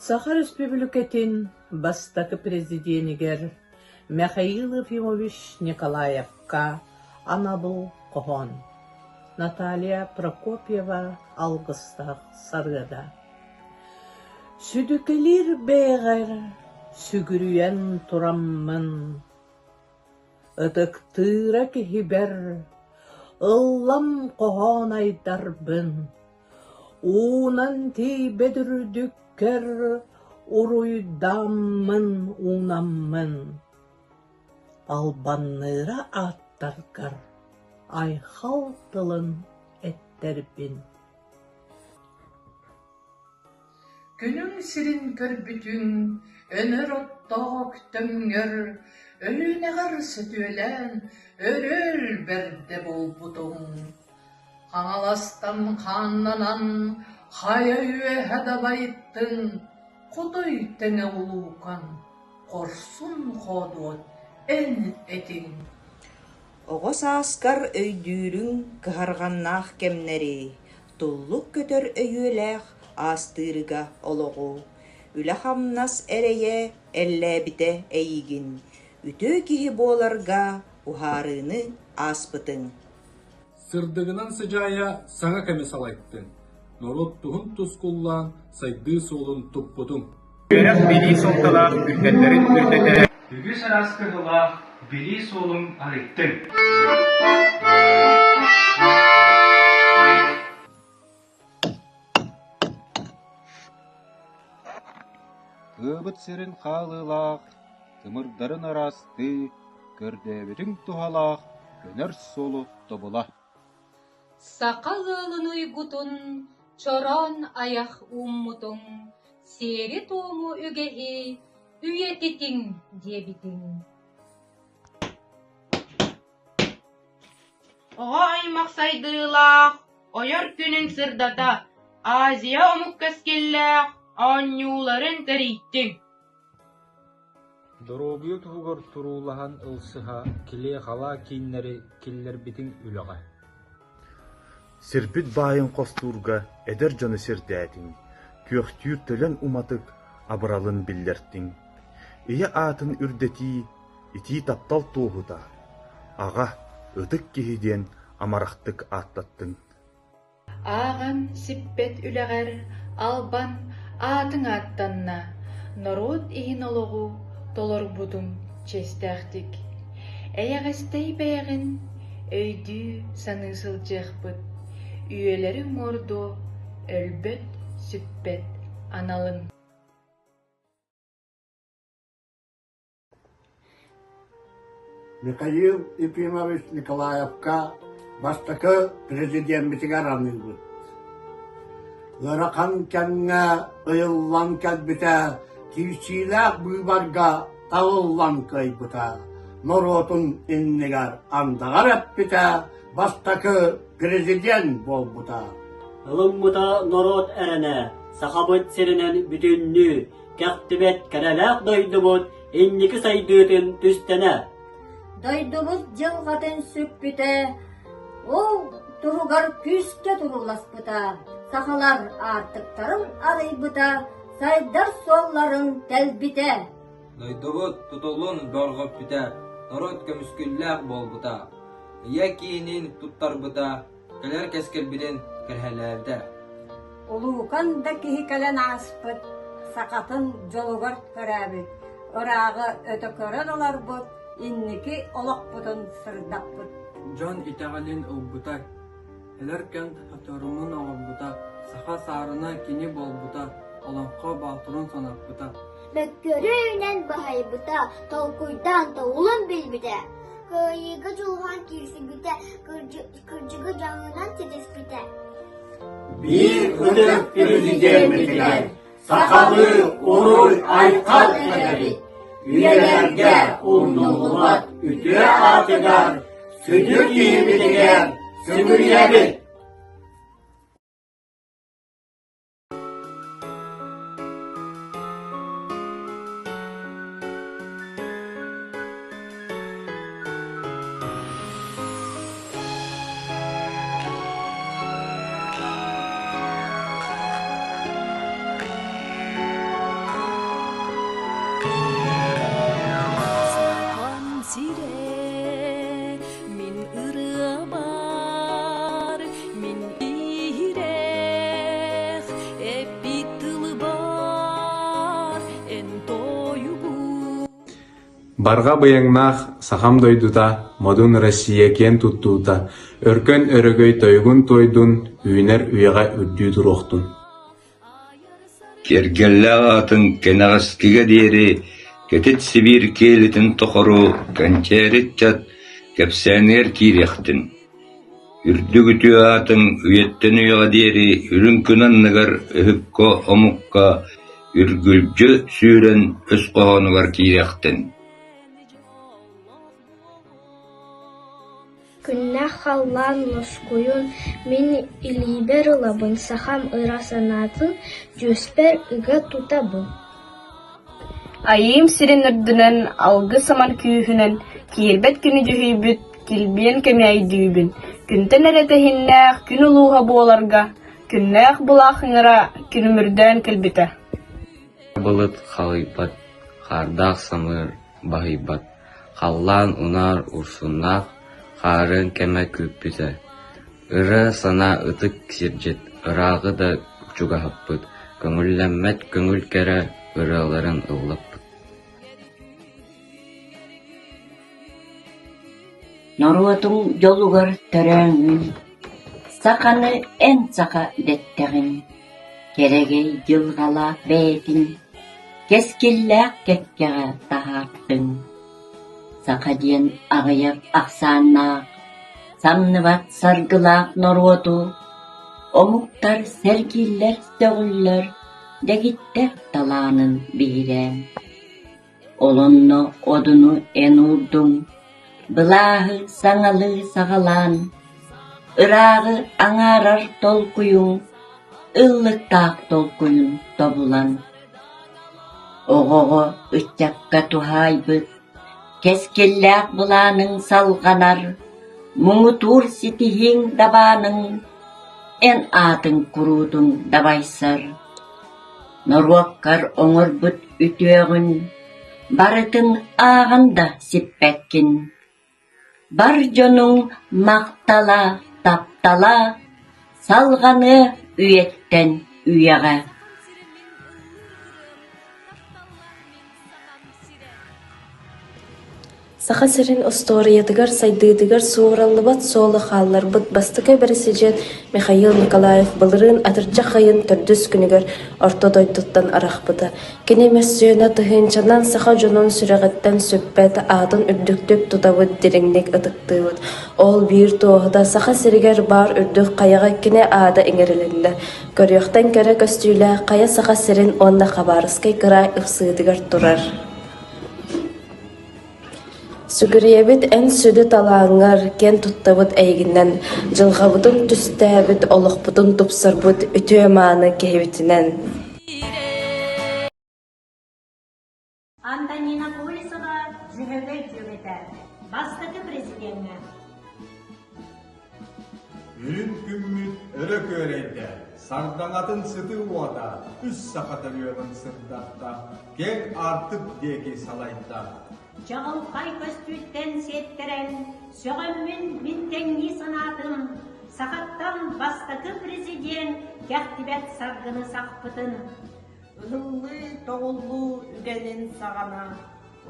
Саха Республикатын бастакы президенигер Михаил Ефимович Николаевка анабыл кохон. Наталья Прокопьева алгыстақ саргада. Сүдікелер бейгер сүгірүйен тураммын. Ыдықтыра кихибер ыллам кохон айдарбын. Унан тейбедірдіккер уруйдаммын унаммын. Албанныра аттаргар айхал тылын эттербин. Күнің сирин көрбүтүн, өнөр оттоқ төңгөр, өлүнегар сөтүөлен, өрөл берде болбутуң. Қаңаластан қаннанан, хайөйе хадабайттың, құдай тәңе улуқан, қорсун қодуот, эн этин. Оғос аскар өйдүүрүн кыһарганнаах кемнери, туллук көтөр өйүөлээх астыырыга олоғу. Үлэ хамнас эрее эллээбите эйигин, үтөө киһи буоларга ухаарыыны ааспытың. Сырдыгынан сыжая саңа кәме салайттың. Норот туһун тускуллаан сайдыы суолун туппутуң. Өрәк били солталаах үрдәтләрен үрдәтә. Үгү сараскыгылаах били солун арыттың. Кыбыт сирин халылаах, тымырдарын арасты, көрдәбитің тухалаах, көнөр солу тобула. Сақалылын уйгутун, чорон аяқ уммутун, сери тому үгехи, үйетитин дебитин. Оға аймақ сайдылақ, ойыр күнін сырдата, Азия омук кәскелләқ, анюларын тәрейттің. Дорогую тугар турулахан ылсыха, киле хала кейнері келлер битин үліға. Сирпит байын қостурга эдер жаны сирдәтин, көқтүр төлен уматык абыралын биллертин. Ие атын үрдети, ити таптал туғыда. Аға, өтік кехиден амарақтык аттаттың. Ағын сиппет үләғәр, албан атын аттанна, народ иін олығу толор будум честәқтік. Әйәғістей бәйғін, өйді санысыл жеқпыт, үйелері мордо, өлбөт, сүппет, аналын. Михаил Ефимович Николаевка бастакы президентбитигер анылбыт. Лырақан кәнңә ыйыллан кәлбіте, кирчиләк бұйбарға талыллан көйбіте. Норотун иннигер андағар әппіте, бастакы президент болбыта. Ылыммыта норот әрәнә, сахабыт серінен бүтінні, кәқтібет кәрәләк дойдыбыт, инники сайдыытын түстәнә. Дойдубут жылғатын сүппіте, ол тұғығар күске тұруласпыта. Сахалар артықтарын арайбыта, сайдар солларын тәлбіте. Дойдубут тұтылын борғып біте, народ көміскүлләк болбыта. Ия кейінен тұттарбыта, кәлер кәскел білін кірхәләвді. Улуқан да кихи кәлен аспыт, сақатын жолуғар көрәбіт. Орағы өті көрін олар бұд, инники олақ бұдын сырдақ бұд. Жан итәғалин ұлбыта, әлеркен хатырымын оғылбыта, саха сарына кені болбыта, оланқа балтырын санапбыта. Бәккөрі бахайбыта, толкуйдан таулын білбіте. Кайыға жолған керсі біте, кыржығы жағынан тедес біте. Bir ödük президентбитигер, сақалы уруй айқал әдәби. Üyelerge ulnuluğat ütüye atıgar, südür giyibitiger, sübüryebi. Барға быяңнах сахам дойдута, модун Россия кен туттуута, өркөн өрөгөй тойгун тойдун, үйнер үйеға үрдүү туруқтун. Кергеллаатын кенағаскиге дейри, кетет Сибир келетін тоқыру, канчеритчат, кепсәнер кирехтин. Үрдүгүтү атын үйеттен үйеға дейри, үрін күнанныгар үхікко омукка, үргүлжі сүйрен өс қоғанығар кирехтин. Күннә халлан лоскуюн мин илибер лабын сахам ырасанатын жүспер ыга тутабын. Айым сирен үрдінен алғы саман күйіхінен киербет күні жүхейбіт килбен кемейдүйбін. Күнтен әретехіннәқ күн ұлуға боларга, күннәқ бұлақыңыра күнімірден кілбіті. Бұлыт қалайбат, қардақ самыр бағайбат, қаллан унар урсуннақ, қарын кәмә көппіті. Үрі сана ұтық сирджет, ырағы да ұчуға хаппыт, көңілләммәт көңіл кәрі ырыларын ұллаппыт. Наруатың жолуғар төрәңін, сақаны ән сақа дәттәғін, керегей жылғала бәйтін, кескілләк кәккәға тағаттың. Сақа ден ағаяп ақсаннақ, самныват саргылақ наруату, омуқтар сәргиллер сәғіллер, дәгіттер таланын бейрен. Олонно одуну ән ұрдың, Былағы саңалы сағалан, ырағы аңарар толкуюң, ыллықтақ толкуюн тобулан. Оғоғо үтчакка тухайбыт, кескелләк бұланың салғанар, мұңы тур ситихин дабаның, ән атың күрудың дабайсар. Норуаққар оңыр бұт үтеғін, барытын ағында сиппәккін. Бар жонуң мақтала, таптала, салғаны үйеттен үйеға. Саха сирин историятыгар сайдыдыгар суураллыбат соолы хааллар быт бастыка бересижет Михаил Николаев былырын атырча хайын төрдүс күнүгөр ортодойдуттан арахпыта. Кини мессүйөна тыхынчанан саха жонун сүрэгеттен сөппет атын үрдүктүк тутабыт диреңник ытыктыбыт. Ол бир тоохда саха сиригер бар үрдүк каяга кини аада иңерилинде. Көрүөхтен кере көстүйлэ кая саха сирин онна хабарыскай кырай ыксыыдыгар турар. Сүгүриебит эн сүдү талааңар кен туттабыт әйгіннен, жылғабытын түстәбіт олықпытын тупсарбыт үтіе мааны кehibitinen. Антонина Полисова жүгөдө жүгөтө. Бастыгы президентне. Үрін күммүт өрө көренде, сардаңатын сыты уада, үс сақатарыйығын сырдақта, кен артып деги салайда. Жағылқай көстүттен сеттерен, сөғіммен минтенни санатын, сақаттан бастығы президент кәқтібет сарғыны сақпытын. Ұлылы тоғылу үгенін сағана,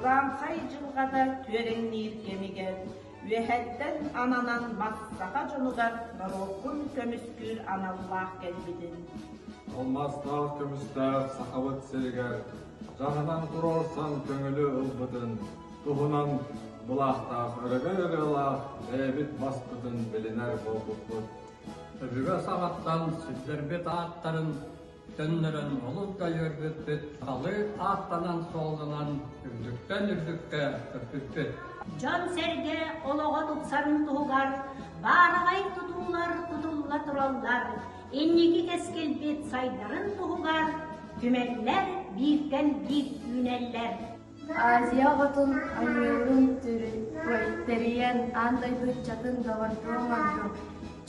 ұранқай жылғада түреңнейіп кемеген, Вехеттен ананан мақсаға жонугар нарокун көміскүр аналлах келбидин. Алмастақ көмістақ сақабыт сергер, жағынан құрорсан көңілі ұлбыдын, тұғынан бұлақтақ ұрығы-ұрығылақ, бәйбіт баспыдын білінер болбұтбұт. Үбігі сағаттан сүздербет аттарын, төннерін олықта өрбітбіт, қалы аттанан солғынан үрдіктен үрдікке үрбітбіт. Жон серге олоға тұпсарын тұғығар, барағай тұтулар тұтулла тұраллар, еннеге кескелбет сайдарын тұғығар, түмәлләр бирден бир үнәлләр. Азия ғытын айырын түрі, проектериен андай бұтчатын давардуамадды.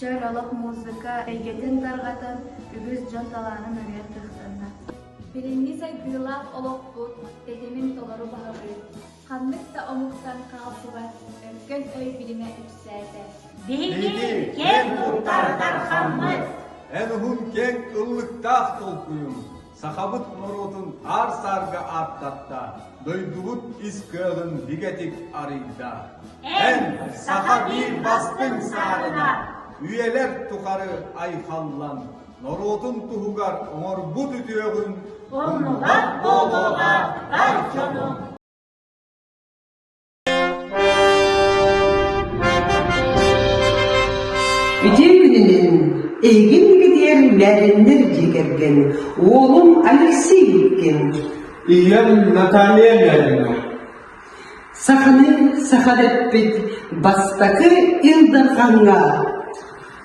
Чөл олық музыка әйгетін дарғатын үгіз жон таланын өрет тұқтанна. Birinci saygılar olukbut, dedemin doları bağırır. Kanlık da omuktan kalsıvar, öfken öy bilime ütserde. Beydi, ken kurtardan kanmız. Enhun ken ıllıktağ tolkuyum, сахабыт норотун ар сарга аттатта, дойдубут искығын бигетик арыйда. Эн саха бир бастың сарына, үйелер тухары айхаллан, норотун тухугар оңорбут үтüөгүн, оннулар болуға айчонун. Үтен gününün egin gidiyer lärender jegерген, oğlum Алексей etken. İyem Natalya geldi. Саханы сахадеппит бастакы Илдарханга.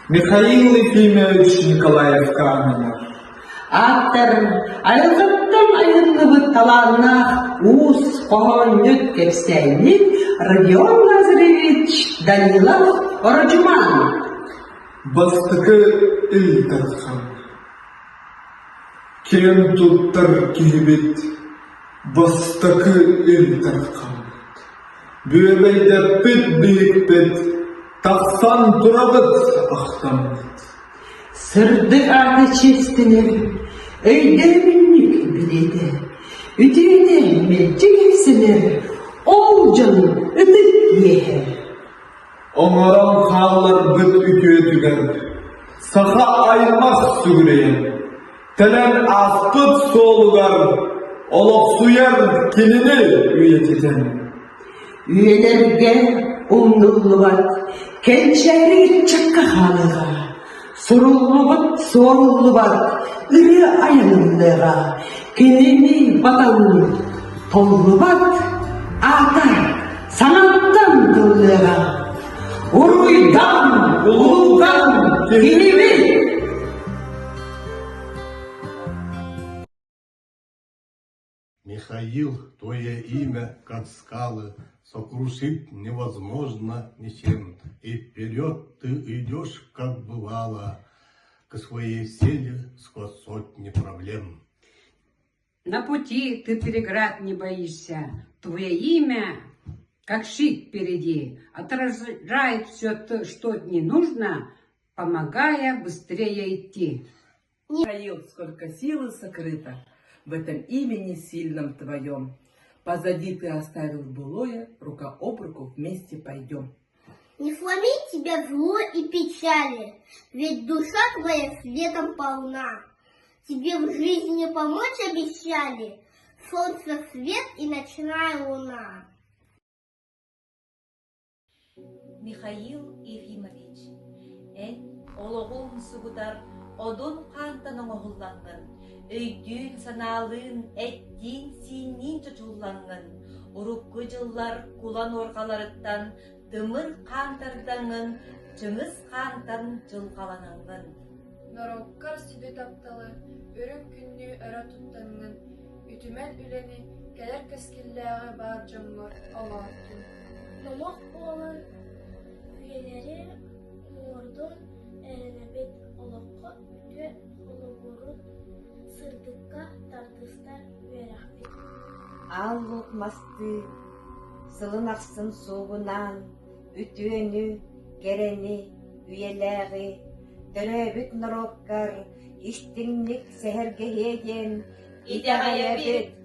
Михаил Ефимович Николаев Каменев. Аттар айылғаттан айыллыбы таларына уыз қоғанет кепсәйнік Родион Лазаревич Данилов Орожман. Бастыкы Илдархан. Кен туттар кибит. Бастыкы Илдархан. Бөбейдеппит бейікпет. Тақсан турабыт ақтамет. Сырды аты честінер, өйдермінник біледі. Үтейді мәлчігесінер, ол жын үтік ехер. Оңарам қалар бүт үтетігер. Саха айырмақ сүгірейін. Тілін аспыт солуғар, олық суяр келіні үйететін. Üyelerge umnulluvat, kençeri çakka halıga, sorulluvat, sorulluvat, ürü ayınlığa, kenini batanın tolluvat, ata, sanattan kıllığa, uruydan, ulugan, kenimi. Михаил, твое имя, как скалы, сокрушить невозможно ничем, и вперед ты идешь, как бывало, к своей цели сквозь сотни проблем. На пути ты преград не боишься, твое имя, как щит впереди, отражает все то, что не нужно, помогая быстрее идти. Михаил, сколько силы сокрыто в этом имени сильном твоем. Позади ты оставил былое, рука об руку вместе пойдем. Не сломи тебя зло и печали, ведь душа твоя светом полна. Тебе в жизни помочь обещали солнце, свет и ночная луна. Михаил Ефимович, эн ологун сугутар одон кантаның оғылланғын, өйдүн саналын әттин синин чочулланғын, урукку жыллар кулан орғаларыттан тымыр кантардаңын, чыңыз кантан жылғаланаңын. Нороккар сиби тапталы, өрүк күннү өрө туттаңын, үтүмен үлени келер кескилләгы бар жомгор олааттын. Номок болан үйелери ордон эренебет олокко үтө олобурун сырдыкка тартыстар үйерахбет. Ал лукмасты, сылын аксын сугунан, үтүөнү, керени, үйелери, төрөбүт нороккар, иштиңник сехерге хеген, итегайебит,